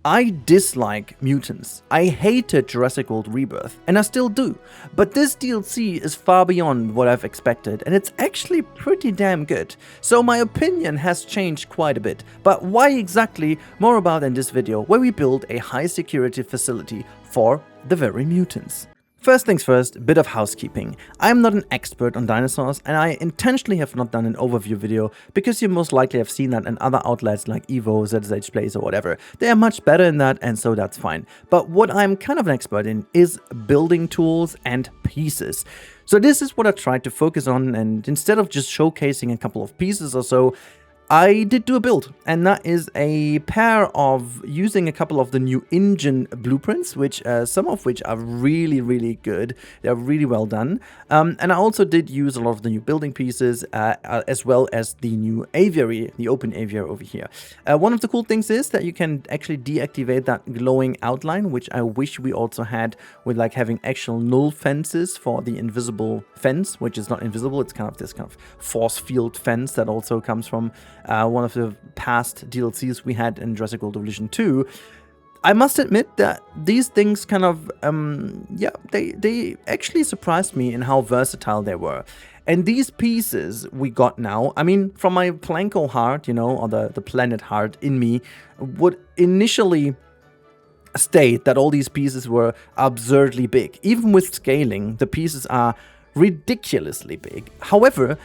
I dislike mutants. I hated Jurassic World Rebirth, and I still do. But this DLC is far beyond what I've expected, and it's actually pretty damn good. So my opinion has changed quite a bit. But why exactly? More about in this video, where we build a high security facility for the very mutants. First things first, a bit of housekeeping. I'm not an expert on dinosaurs, and I intentionally have not done an overview video because you most likely have seen that in other outlets like Evo, ZSH Plays or whatever. They are much better in that, and so that's fine. But what I'm kind of an expert in is building tools and pieces. So this is what I tried to focus on, and instead of just showcasing a couple of pieces or so, I did do a build, and that is a pair of using a couple of the new engine blueprints, which some of which are really good. They're really well done. And I also did use a lot of the new building pieces, as well as the new aviary, the open aviary over here. One of the cool things is that you can actually deactivate that glowing outline, which I wish we also had with like having actual null fences for the invisible fence, which is not invisible. It's kind of this kind of force field fence that also comes from one of the past DLCs we had in Jurassic World Evolution 2. I must admit that these things kind of, they actually surprised me in how versatile they were. And these pieces we got now, I mean, from my Planko heart, you know, or the planet heart in me, would initially state that all these pieces were absurdly big. Even with scaling, the pieces are ridiculously big. However,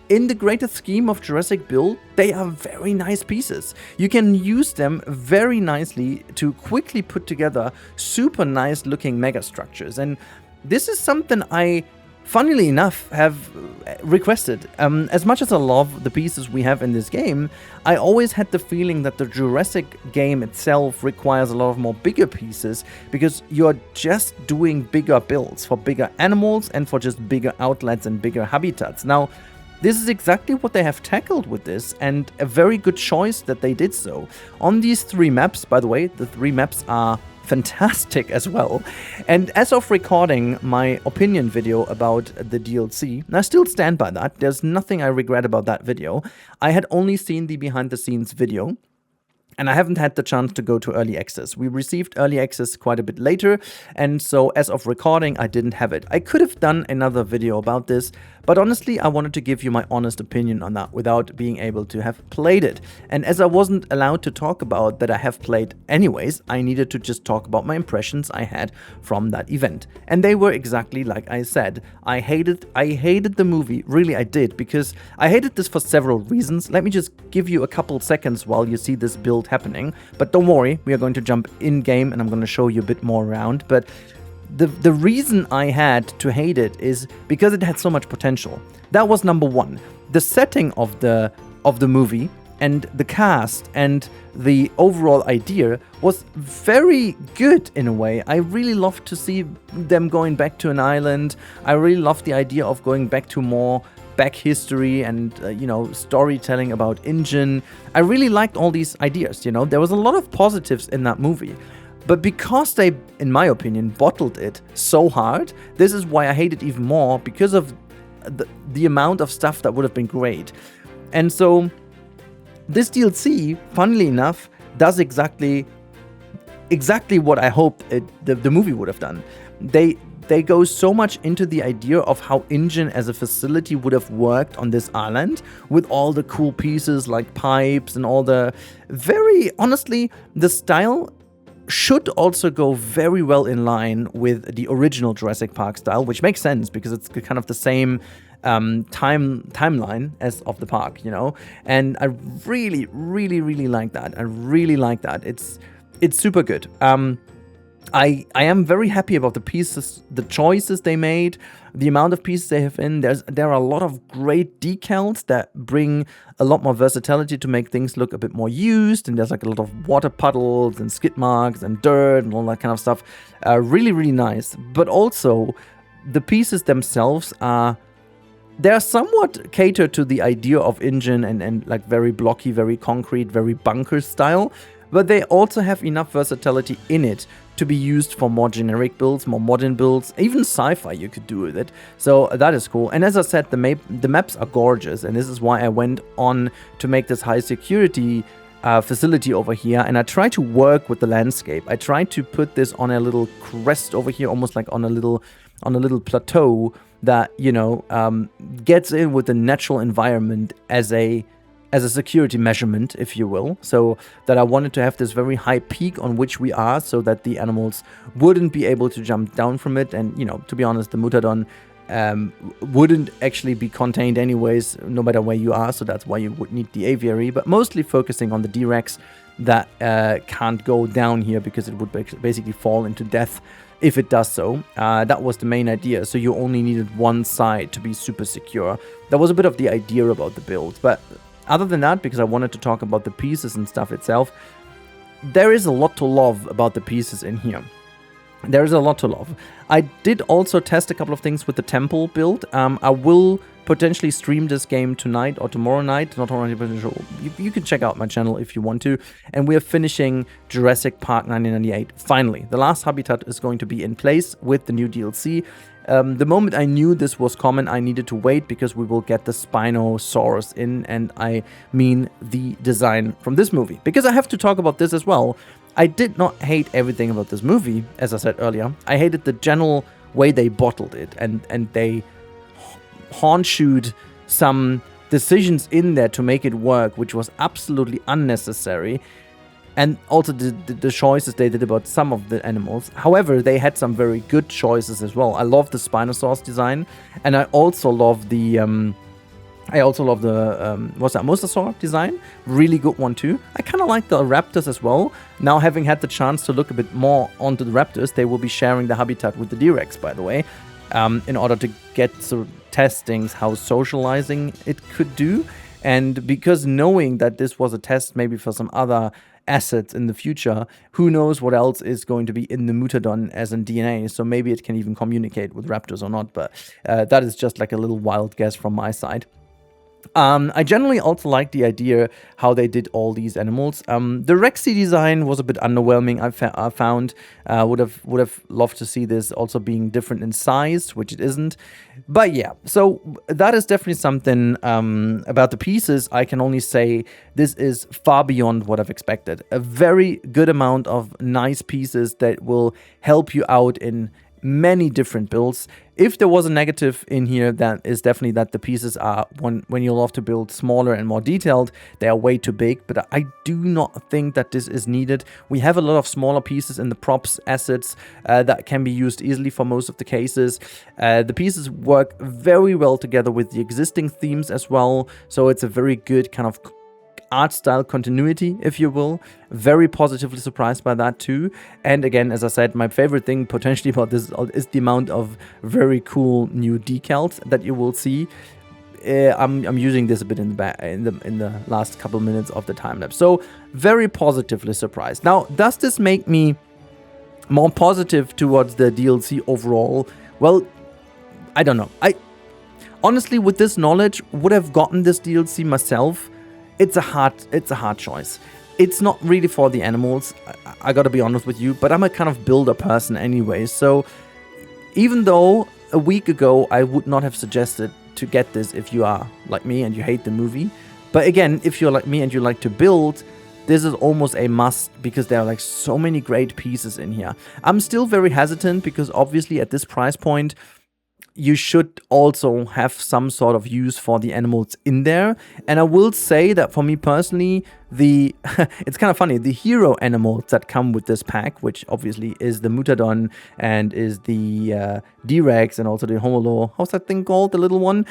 in the greater scheme of Jurassic build, they are very nice pieces. You can use them very nicely to quickly put together super nice looking megastructures. And this is something I, funnily enough, have requested. As much as I love the pieces we have in this game, I always had the feeling that the Jurassic game itself requires a lot of more bigger pieces, because you're just doing bigger builds for bigger animals and for just bigger outlets and bigger habitats. Now, this is exactly what they have tackled with this, and a very good choice that they did so. On these 3 maps, by the way, the 3 maps are fantastic as well. And as of recording my opinion video about the DLC, and I still stand by that, there's nothing I regret about that video. I had only seen the behind the scenes video, and I haven't had the chance to go to early access. We received early access quite a bit later, and so as of recording, I didn't have it. I could have done another video about this, but honestly, I wanted to give you my honest opinion on that without being able to have played it. And as I wasn't allowed to talk about that I have played anyways, I needed to just talk about my impressions I had from that event. And they were exactly like I said. I hated the movie, really I did, because I hated this for several reasons. Let me just give you a couple seconds while you see this build happening. But don't worry, we are going to jump in game and I'm going to show you a bit more around. But the reason I had to hate it is because it had so much potential. That was number one. The setting of the movie and the cast and the overall idea was very good in a way. I really loved to see them going back to an island. I really loved the idea of going back to more back history and, storytelling about InGen. I really liked all these ideas, There was a lot of positives in that movie. But because they, in my opinion, bottled it so hard, this is why I hate it even more, because of the amount of stuff that would have been great. And so this DLC, funnily enough, does exactly what I hoped the movie would have done. They go so much into the idea of how InGen as a facility would have worked on this island, with all the cool pieces like pipes and all the honestly, the style should also go very well in line with the original Jurassic Park style, which makes sense because it's kind of the same timeline as of the park, And I really like that. I really like that. It's super good. I am very happy about the pieces, the choices they made, the amount of pieces they have in. There are a lot of great decals that bring a lot more versatility to make things look a bit more used. And there's like a lot of water puddles and skid marks and dirt and all that kind of stuff. Really nice. But also, the pieces themselves they're somewhat catered to the idea of InGen and like very blocky, very concrete, very bunker style. But they also have enough versatility in it to be used for more generic builds, more modern builds, even sci-fi you could do with it. So that is cool. And as I said, the maps are gorgeous, and this is why I went on to make this high security facility over here, and I try to work with the landscape. I try to put this on a little crest over here, almost like on a little plateau that, you know, gets in with the natural environment as a security measurement, if you will. So that I wanted to have this very high peak on which we are, so that the animals wouldn't be able to jump down from it. And, you know, to be honest, the Mutadon wouldn't actually be contained anyways, no matter where you are. So that's why you would need the aviary, but mostly focusing on the D-Rex that can't go down here, because it would basically fall into death if it does so. That was the main idea. So you only needed one side to be super secure. That was a bit of the idea about the build. But other than that, because I wanted to talk about the pieces and stuff itself, there is a lot to love about the pieces in here. There is a lot to love. I did also test a couple of things with the temple build. I will potentially stream this game tonight or tomorrow night. Not 100% sure. You can check out my channel if you want to. And we are finishing Jurassic Park 1998. Finally, the last habitat is going to be in place with the new DLC. The moment I knew this was common, I needed to wait, because we will get the Spinosaurus in, and I mean the design from this movie. Because I have to talk about this as well. I did not hate everything about this movie, as I said earlier. I hated the general way they bottled it, and they horn-shoot some decisions in there to make it work, which was absolutely unnecessary. And also the choices they did about some of the animals. However, they had some very good choices as well. I love the Spinosaurus design, and I also love the what's that, Mosasaur design? Really good one too. I kind of like the raptors as well. Now, having had the chance to look a bit more onto the raptors, they will be sharing the habitat with the D-Rex, by the way, in order to get sort of testings how socializing it could do. And because knowing that this was a test maybe for some other assets in the future, who knows what else is going to be in the Mutadon as in DNA. So maybe it can even communicate with raptors or not, but that is just like a little wild guess from my side. I generally also like the idea how they did all these animals. The Rexy design was a bit underwhelming, I found. Would have loved to see this also being different in size, which it isn't. But yeah, so that is definitely something about the pieces. I can only say this is far beyond what I've expected. A very good amount of nice pieces that will help you out in many different builds. If there was a negative in here, that is definitely that the pieces are, when you love to build smaller and more detailed, they are way too big, but I do not think that this is needed. We have a lot of smaller pieces in the props assets that can be used easily for most of the cases. The pieces work very well together with the existing themes as well, so it's a very good kind of art style continuity, if you will. Very positively surprised by that too. And again, as I said, my favorite thing potentially about this is the amount of very cool new decals that you will see. I'm using this a bit in the last couple minutes of the time lapse. So very positively surprised. Now, does this make me more positive towards the DLC overall? Well, I don't know. I honestly, with this knowledge, would have gotten this DLC myself. It's a hard choice. It's not really for the animals, I gotta be honest with you, but I'm a kind of builder person anyway, so even though a week ago I would not have suggested to get this if you are like me and you hate the movie, but again, if you're like me and you like to build, this is almost a must, because there are like so many great pieces in here. I'm still very hesitant, because obviously at this price point, you should also have some sort of use for the animals in there. And I will say that for me personally, it's kind of funny, the hero animals that come with this pack, which obviously is the Mutadon and is the D-Rex and also the Homolo, how's that thing called, the little one?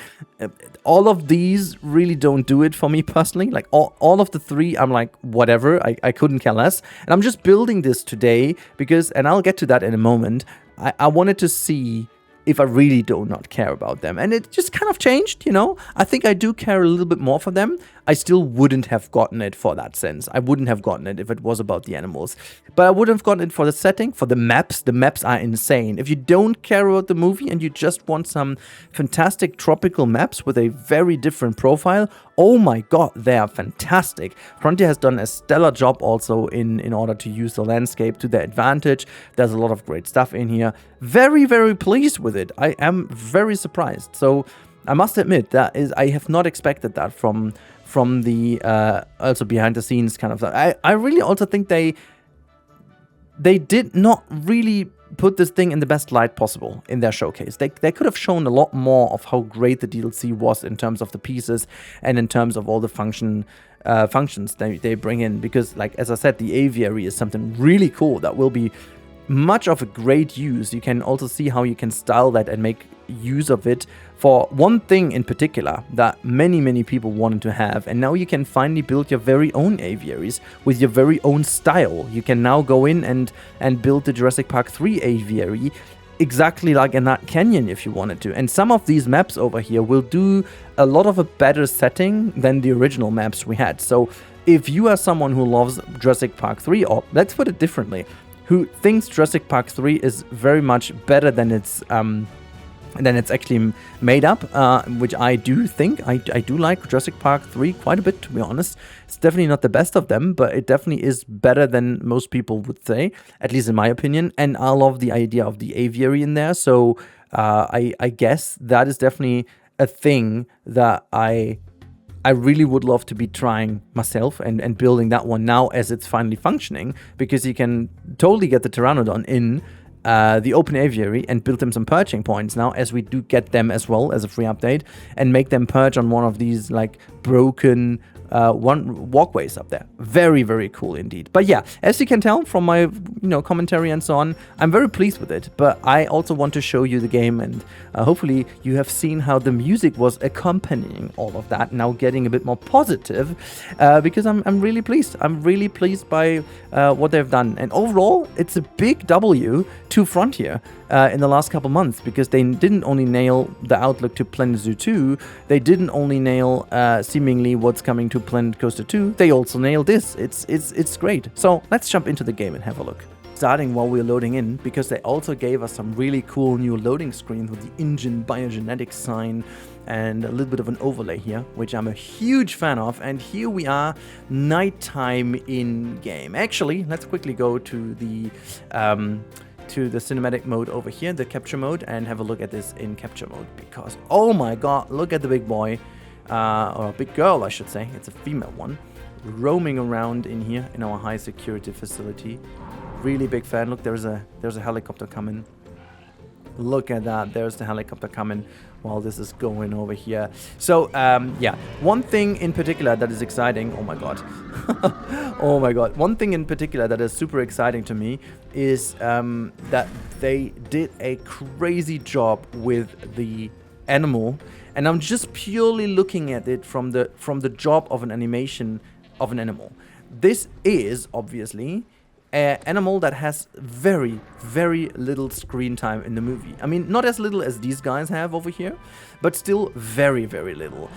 All of these really don't do it for me personally. Like all of the three, I'm like, whatever, I couldn't care less. And I'm just building this today because, and I'll get to that in a moment, I wanted to see if I really do not care about them. And it just kind of changed, you know? I think I do care a little bit more for them. I still wouldn't have gotten it for that sense. I wouldn't have gotten it if it was about the animals. But I would have gotten it for the setting, for the maps. The maps are insane. If you don't care about the movie and you just want some fantastic tropical maps with a very different profile, oh my god, they are fantastic. Frontier has done a stellar job also in order to use the landscape to their advantage. There's a lot of great stuff in here. Very, very pleased with it. I am very surprised. So I must admit, I have not expected that from from the also behind the scenes kind of stuff. I really also think they did not really put this thing in the best light possible in their showcase. They could have shown a lot more of how great the DLC was in terms of the pieces and in terms of all the functions they bring in, because, like, as I said, the aviary is something really cool that will be much of a great use. You can also see how you can style that and make use of it for one thing in particular that many people wanted to have, and now you can finally build your very own aviaries with your very own style. You can now go in and build the Jurassic Park 3 aviary exactly like in that canyon if you wanted to. And some of these maps over here will do a lot of a better setting than the original maps we had. So if you are someone who loves Jurassic Park 3, or let's put it differently, who thinks Jurassic Park 3 is very much better than it's actually made up, which I do think. I do like Jurassic Park 3 quite a bit, to be honest. It's definitely not the best of them, but it definitely is better than most people would say, at least in my opinion. And I love the idea of the aviary in there, so I guess that is definitely a thing that I really would love to be trying myself and building that one now as it's finally functioning, because you can totally get the Pteranodon in the open aviary and build them some perching points now, as we do get them as well as a free update, and make them perch on one of these like broken walkways up there. Very cool indeed. But yeah, as you can tell from my commentary and so on, I'm very pleased with it. But I also want to show you the game, and hopefully you have seen how the music was accompanying all of that, now getting a bit more positive, because I'm really pleased. I'm really pleased by what they've done, and overall it's a big W to Frontier in the last couple months, because they didn't only nail the outlook to Planet Zoo 2, they didn't only nail seemingly what's coming to Planet Coaster 2, they also nailed this. It's great. So let's jump into the game and have a look. Starting while we're loading in, because they also gave us some really cool new loading screens with the engine biogenetics sign and a little bit of an overlay here, which I'm a huge fan of. And here we are, nighttime in game. Actually, let's quickly go to the cinematic mode over here, the capture mode, and have a look at this in capture mode, because oh my god, look at the big boy, or big girl I should say, it's a female one, roaming around in here in our high security facility. Really big fan. Look, there's a helicopter coming. Look at that, there's the helicopter coming while this is going over here. So yeah, one thing in particular that is exciting, oh my god oh my god, one thing in particular that is super exciting to me is that they did a crazy job with the animal, and I'm just purely looking at it from the job of an animation of an animal. This is obviously an animal that has very little screen time in the movie. I mean, not as little as these guys have over here, but still very little.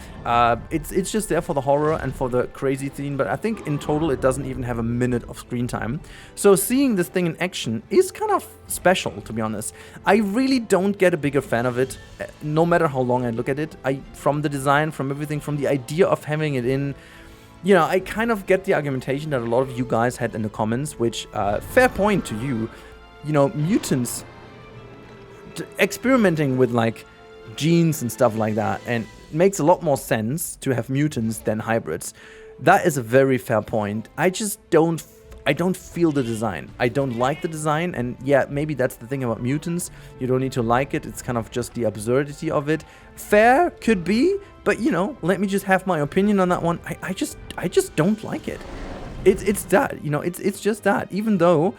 It's just there for the horror and for the crazy scene, but I think in total it doesn't even have a minute of screen time. So seeing this thing in action is kind of special, to be honest. I really don't get a bigger fan of it, no matter how long I look at it. From the design, from everything, from the idea of having it in, I kind of get the argumentation that a lot of you guys had in the comments, which, fair point to you, mutants experimenting with, like, genes and stuff like that, and it makes a lot more sense to have mutants than hybrids. That is a very fair point. I don't feel the design. I don't like the design, and yeah, maybe that's the thing about mutants. You don't need to like it, it's kind of just the absurdity of it. Fair, could be, but let me just have my opinion on that one. I just don't like it. It's that, it's just that. Even though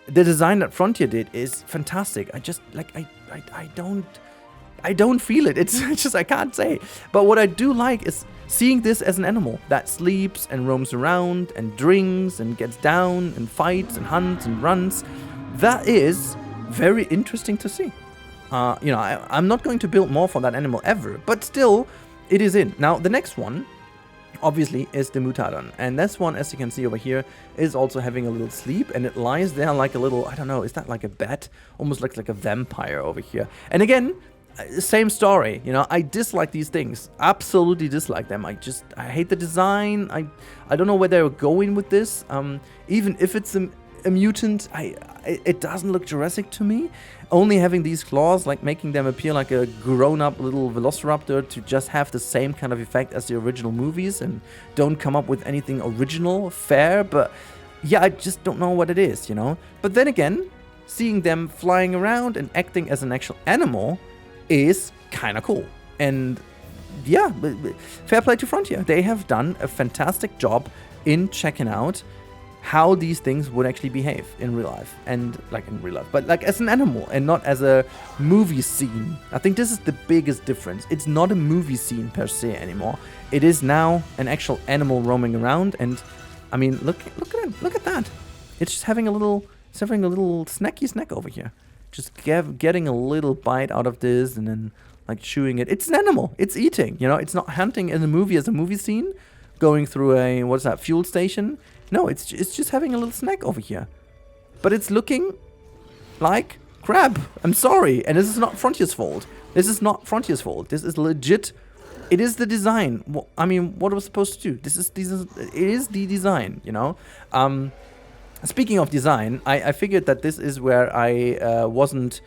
the design that Frontier did is fantastic, I just, like, I don't feel it. It's just, I can't say. But what I do like is seeing this as an animal that sleeps and roams around and drinks and gets down and fights and hunts and runs. That is very interesting to see. I'm not going to build more for that animal ever, but still, it is in. Now, the next one, obviously, is the Mutant. And this one, as you can see over here, is also having a little sleep, and it lies there like a little, I don't know, is that like a bat? Almost like a vampire over here. And again, same story, I dislike these things. Absolutely dislike them. I hate the design. I don't know where they're going with this. Even if it's a mutant, it doesn't look Jurassic to me. Only having these claws, like making them appear like a grown-up little velociraptor to just have the same kind of effect as the original movies and don't come up with anything original, fair, but yeah, I just don't know what it is, you know? But then again, seeing them flying around and acting as an actual animal is kind of cool. And yeah, fair play to Frontier. They have done a fantastic job in checking out how these things would actually behave in real life. And like in real life, but like as an animal and not as a movie scene. I think this is the biggest difference. It's not a movie scene per se anymore. It is now an actual animal roaming around. And I mean, look at that. It's just having a little snacky snack over here. Just getting a little bite out of this and then like chewing it. It's an animal. It's eating. You know, it's not hunting in the movie as a movie scene, going through a what's that fuel station. No, it's just having a little snack over here. But it's looking like crap. I'm sorry, and this is not Frontier's fault. This is not Frontier's fault. This is legit. It is the design. I mean, what was supposed to do? It is the design. You know. Speaking of design, I figured that this is where I wasn't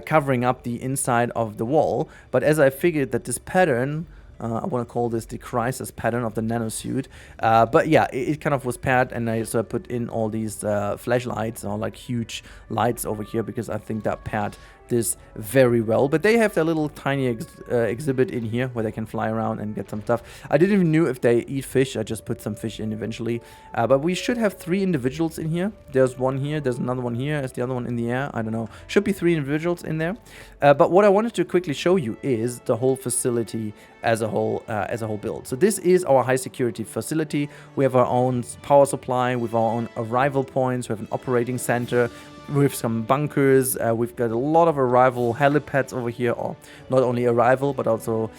covering up the inside of the wall, but as I figured that this pattern, I want to call this the crisis pattern of the nanosuit, but yeah, it kind of was paired, and I sort of put in all these flashlights or like huge lights over here because I think that paired this very well. But they have their little tiny exhibit in here where they can fly around and get some stuff. I didn't even know if they eat fish. I just put some fish in eventually. But we should have 3 individuals in here. There's one here. There's another one here. Is the other one in the air? I don't know. Should be 3 individuals in there. But what I wanted to quickly show you is the whole facility as a whole build. So this is our high security facility. We have our own power supply with our own arrival points. We have an operating center with some bunkers. We've got a lot of arrival helipads over here, or not only arrival but also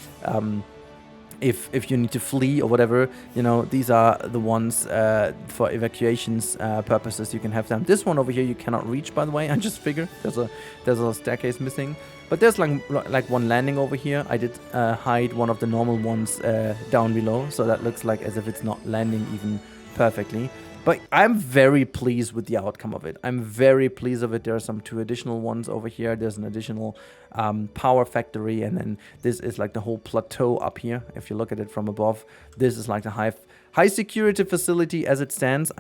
if you need to flee or whatever, you know, these are the ones for evacuations purposes. You can have them. This one over here you cannot reach, by the way. I just figured there's a staircase missing, but there's like one landing over here. I did hide one of the normal ones down below, so that looks like as if it's not landing even perfectly. But I'm very pleased with the outcome of it. I'm very pleased of it. There are some 2 additional ones over here. There's an additional power factory, and then this is like the whole plateau up here. If you look at it from above, this is like the high security facility as it stands.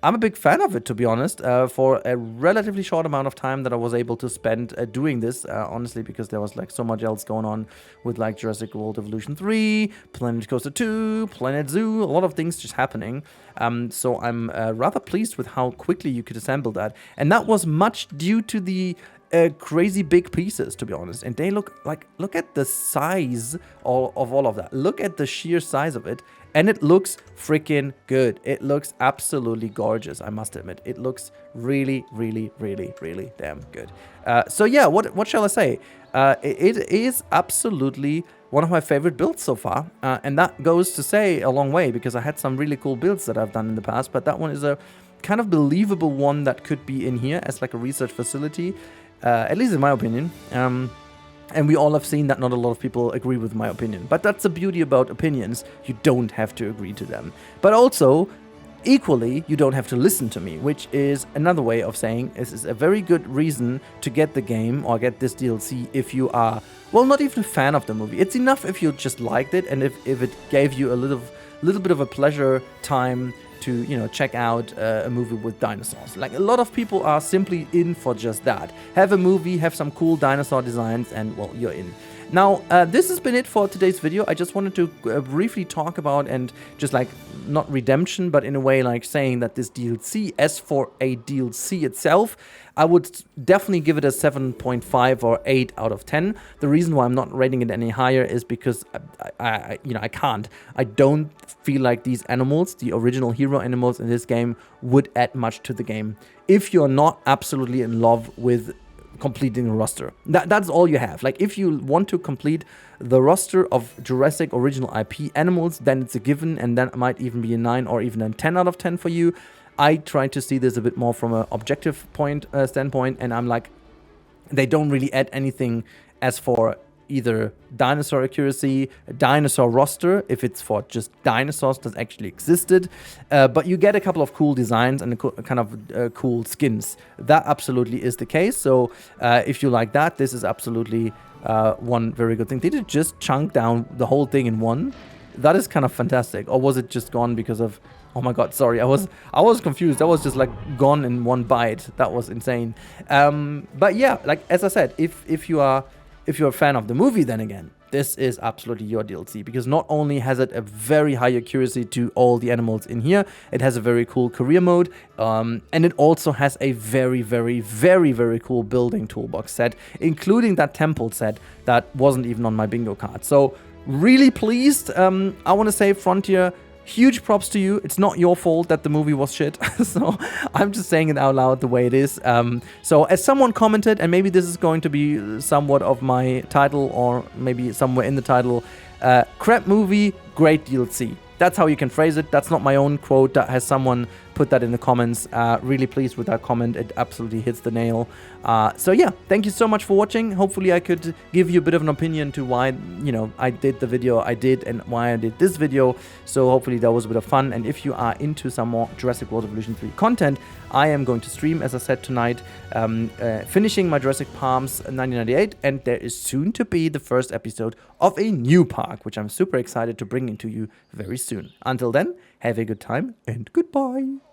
I'm a big fan of it, to be honest, for a relatively short amount of time that I was able to spend doing this, honestly, because there was like so much else going on with like Jurassic World Evolution 3, Planet Coaster 2, Planet Zoo, a lot of things just happening. So I'm rather pleased with how quickly you could assemble that. And that was much due to the crazy big pieces, to be honest. And they look at the size of all of that. Look at the sheer size of it. And it looks freaking good. It looks absolutely gorgeous, I must admit. It looks really, really, really, really damn good. So yeah, what shall I say? It is absolutely one of my favorite builds so far. And that goes to say a long way, because I had some really cool builds that I've done in the past. But that one is a kind of believable one that could be in here as like a research facility, at least in my opinion. And we all have seen that not a lot of people agree with my opinion. But that's the beauty about opinions. You don't have to agree to them. But also, equally, you don't have to listen to me, which is another way of saying this is a very good reason to get the game or get this DLC if you are, well, not even a fan of the movie. It's enough if you just liked it and if it gave you a little bit of a pleasure time to, you know, check out a movie with dinosaurs. Like, a lot of people are simply in for just that. Have a movie, have some cool dinosaur designs, and, well, you're in. Now, this has been it for today's video. I just wanted to briefly talk about, and just like, not redemption, but in a way like saying that this DLC, as for a DLC itself, I would definitely give it a 7.5 or 8 out of 10. The reason why I'm not rating it any higher is because I can't. I don't feel like these animals, the original hero animals in this game, would add much to the game if you're not absolutely in love with completing a roster. That's all you have. Like, if you want to complete the roster of Jurassic original IP animals, then it's a given, and that might even be a 9 or even a 10 out of 10 for you. I try to see this a bit more from an objective standpoint, and I'm like, they don't really add anything as for either dinosaur accuracy, dinosaur roster, if it's for just dinosaurs that actually existed, but you get a couple of cool designs and kind of cool skins. That absolutely is the case. So if you like that, this is absolutely one very good thing. Did it just chunk down the whole thing in one? That is kind of fantastic. Or was it just gone because of... Oh my god, sorry, I was confused. That was just like gone in one bite. That was insane. But yeah, like as I said, if you're a fan of the movie, then again, this is absolutely your DLC, because not only has it a very high accuracy to all the animals in here, it has a very cool career mode, and it also has a very, very, very, very cool building toolbox set, including that temple set that wasn't even on my bingo card. So really pleased. I want to say, Frontier, huge props to you. It's not your fault that the movie was shit. So I'm just saying it out loud the way it is. So as someone commented, and maybe this is going to be somewhat of my title, or maybe somewhere in the title, crap movie, great DLC. That's how you can phrase it. That's not my own quote. That has someone put that in the comments. Really pleased with that comment. It absolutely hits the nail. So yeah, thank you so much for watching. Hopefully I could give you a bit of an opinion to why, you know, I did the video I did and why I did this video. So hopefully that was a bit of fun. And if you are into some more Jurassic World Evolution 3 content, I am going to stream, as I said, tonight, finishing my Jurassic Palms 1998, and there is soon to be the first episode of a new park, which I'm super excited to bring into you very soon. Until then, have a good time and goodbye.